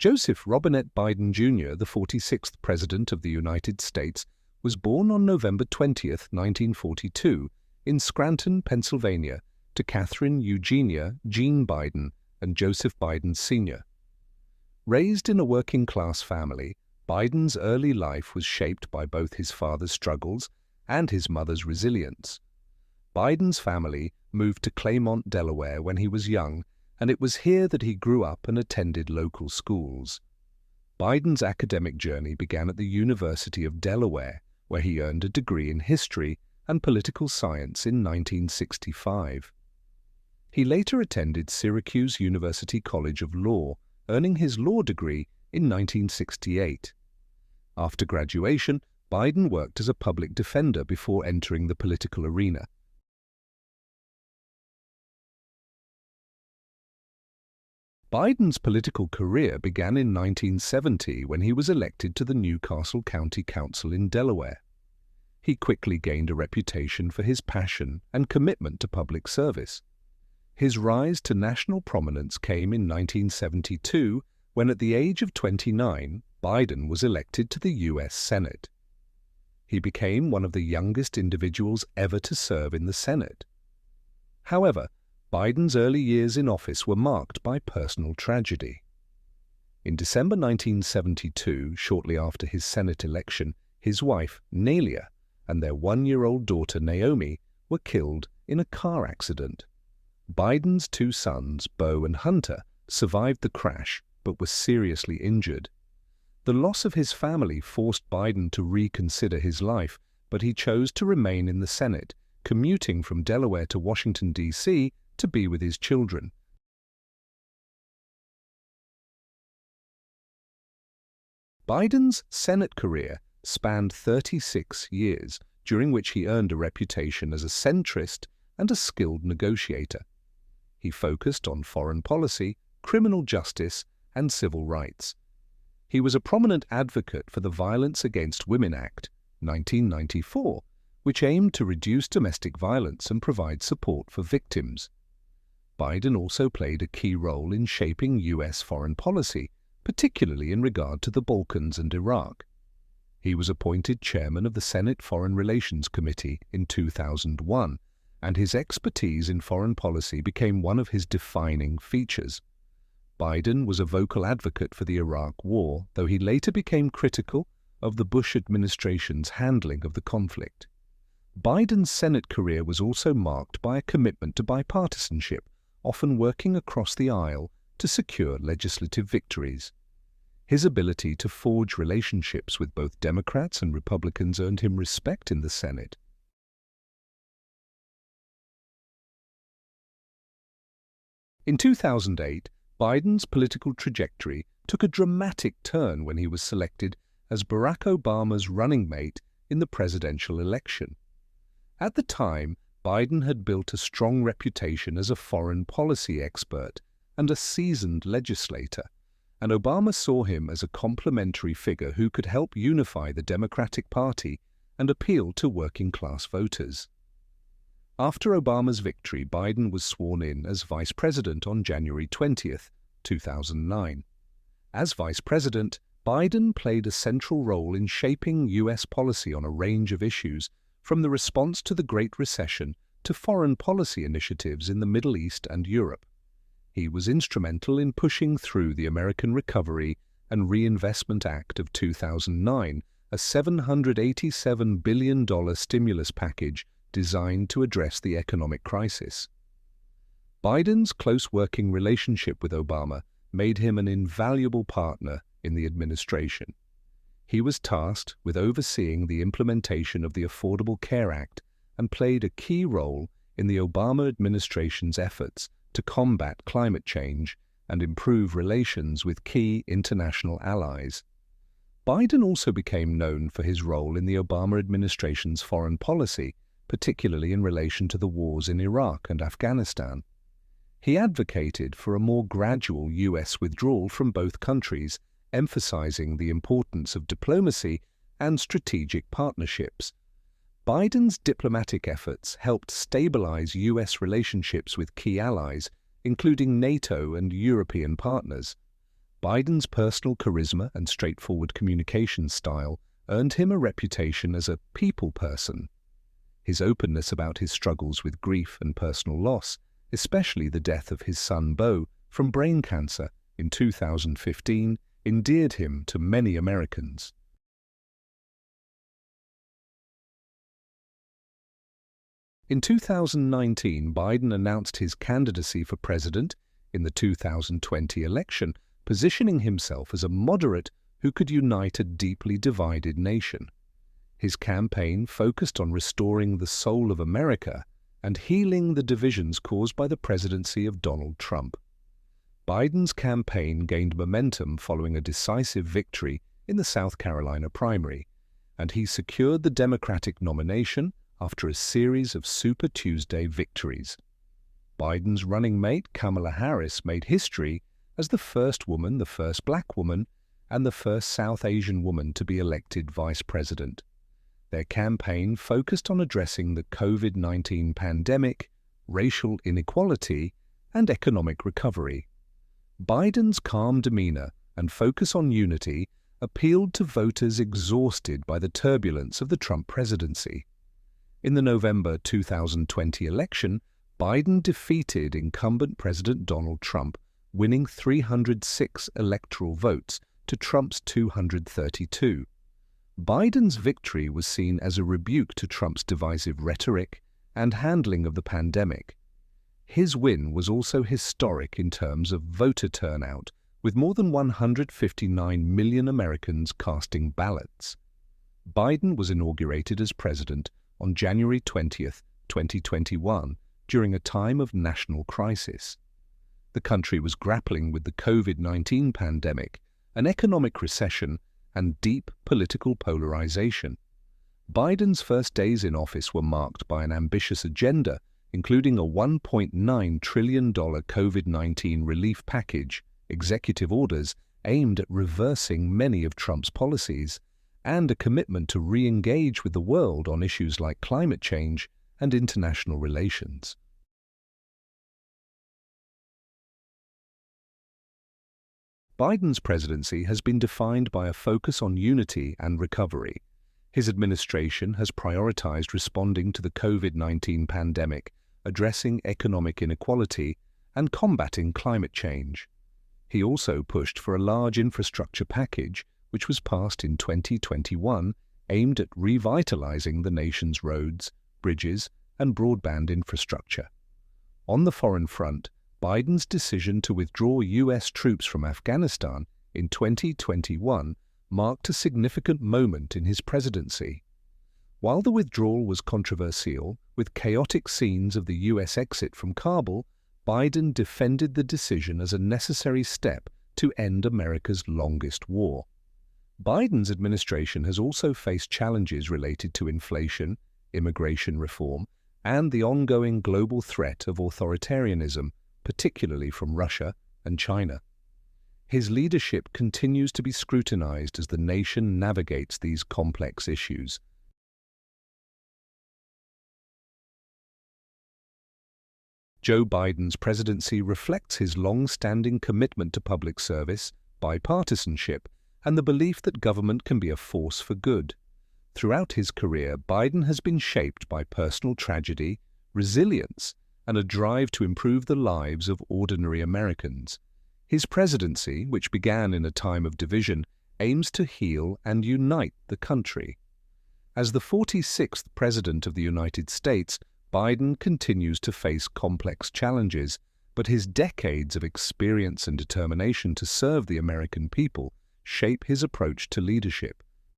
Joseph Robinette Biden Jr., the 46th President of the United States, was born on November 20, 1942, in Scranton, Pennsylvania, to Catherine Eugenia Jean Biden and Joseph Biden Sr. Raised in a working-class family, Biden's early life was shaped by both his father's struggles and his mother's resilience. Biden's family moved to Claymont, Delaware when he was young, and it was here that he grew up and attended local schools. Biden's academic journey began at the University of Delaware, where he earned a degree in history and political science in 1965. He later attended Syracuse University College of Law, earning his law degree in 1968. After graduation, Biden worked as a public defender before entering the political arena. Biden's political career began in 1970 when he was elected to the Newcastle County Council in Delaware. He quickly gained a reputation for his passion and commitment to public service. His rise to national prominence came in 1972 when, at the age of 29, Biden was elected to the U.S. Senate. He became one of the youngest individuals ever to serve in the Senate. However, Biden's early years in office were marked by personal tragedy. In December 1972, shortly after his Senate election, his wife, Neilia, and their one-year-old daughter, Naomi, were killed in a car accident. Biden's two sons, Beau and Hunter, survived the crash but were seriously injured. The loss of his family forced Biden to reconsider his life, but he chose to remain in the Senate, commuting from Delaware to Washington, D.C., to be with his children. Biden's Senate career spanned 36 years, during which he earned a reputation as a centrist and a skilled negotiator. He focused on foreign policy, criminal justice, and civil rights. He was a prominent advocate for the Violence Against Women Act, 1994, which aimed to reduce domestic violence and provide support for victims. Biden also played a key role in shaping U.S. foreign policy, particularly in regard to the Balkans and Iraq. He was appointed chairman of the Senate Foreign Relations Committee in 2001, and his expertise in foreign policy became one of his defining features. Biden was a vocal advocate for the Iraq War, though he later became critical of the Bush administration's handling of the conflict. Biden's Senate career was also marked by a commitment to bipartisanship, often working across the aisle to secure legislative victories. His ability to forge relationships with both Democrats and Republicans earned him respect in the Senate. In 2008, Biden's political trajectory took a dramatic turn when he was selected as Barack Obama's running mate in the presidential election. At the time, Biden had built a strong reputation as a foreign policy expert and a seasoned legislator, and Obama saw him as a complementary figure who could help unify the Democratic Party and appeal to working-class voters. After Obama's victory, Biden was sworn in as vice president on January 20, 2009. As vice president, Biden played a central role in shaping U.S. policy on a range of issues, from the response to the Great Recession to foreign policy initiatives in the Middle East and Europe. He was instrumental in pushing through the American Recovery and Reinvestment Act of 2009, a $787 billion stimulus package designed to address the economic crisis. Biden's close working relationship with Obama made him an invaluable partner in the administration. He was tasked with overseeing the implementation of the Affordable Care Act and played a key role in the Obama administration's efforts to combat climate change and improve relations with key international allies. Biden also became known for his role in the Obama administration's foreign policy, particularly in relation to the wars in Iraq and Afghanistan. He advocated for a more gradual U.S. withdrawal from both countries, emphasizing the importance of diplomacy and strategic partnerships. Biden's diplomatic efforts helped stabilize U.S. relationships with key allies, including NATO and European partners. Biden's personal charisma and straightforward communication style earned him a reputation as a people person. His openness about his struggles with grief and personal loss, especially the death of his son Beau from brain cancer in 2015, endeared him to many Americans. In 2019, Biden announced his candidacy for president in the 2020 election, positioning himself as a moderate who could unite a deeply divided nation. His campaign focused on restoring the soul of America and healing the divisions caused by the presidency of Donald Trump. Biden's campaign gained momentum following a decisive victory in the South Carolina primary, and he secured the Democratic nomination after a series of Super Tuesday victories. Biden's running mate, Kamala Harris, made history as the first woman, the first black woman, and the first South Asian woman to be elected vice president. Their campaign focused on addressing the COVID-19 pandemic, racial inequality, and economic recovery. Biden's calm demeanor and focus on unity appealed to voters exhausted by the turbulence of the Trump presidency. In the November 2020 election, Biden defeated incumbent President Donald Trump, winning 306 electoral votes to Trump's 232. Biden's victory was seen as a rebuke to Trump's divisive rhetoric and handling of the pandemic. His win was also historic in terms of voter turnout, with more than 159 million Americans casting ballots. Biden was inaugurated as president on January 20, 2021, during a time of national crisis. The country was grappling with the COVID-19 pandemic, an economic recession, and deep political polarization. Biden's first days in office were marked by an ambitious agenda, including a $1.9 trillion COVID-19 relief package, executive orders aimed at reversing many of Trump's policies, and a commitment to re-engage with the world on issues like climate change and international relations. Biden's presidency has been defined by a focus on unity and recovery. His administration has prioritized responding to the COVID-19 pandemic, addressing economic inequality, and combating climate change. He also pushed for a large infrastructure package, which was passed in 2021, aimed at revitalizing the nation's roads, bridges, and broadband infrastructure. On the foreign front, Biden's decision to withdraw U.S. troops from Afghanistan in 2021 marked a significant moment in his presidency. While the withdrawal was controversial, with chaotic scenes of the U.S. exit from Kabul, Biden defended the decision as a necessary step to end America's longest war. Biden's administration has also faced challenges related to inflation, immigration reform, and the ongoing global threat of authoritarianism, particularly from Russia and China. His leadership continues to be scrutinized as the nation navigates these complex issues. Joe Biden's presidency reflects his long-standing commitment to public service, bipartisanship, and the belief that government can be a force for good. Throughout his career, Biden has been shaped by personal tragedy, resilience, and a drive to improve the lives of ordinary Americans. His presidency, which began in a time of division, aims to heal and unite the country. As the 46th President of the United States, Biden continues to face complex challenges, but his decades of experience and determination to serve the American people shape his approach to leadership.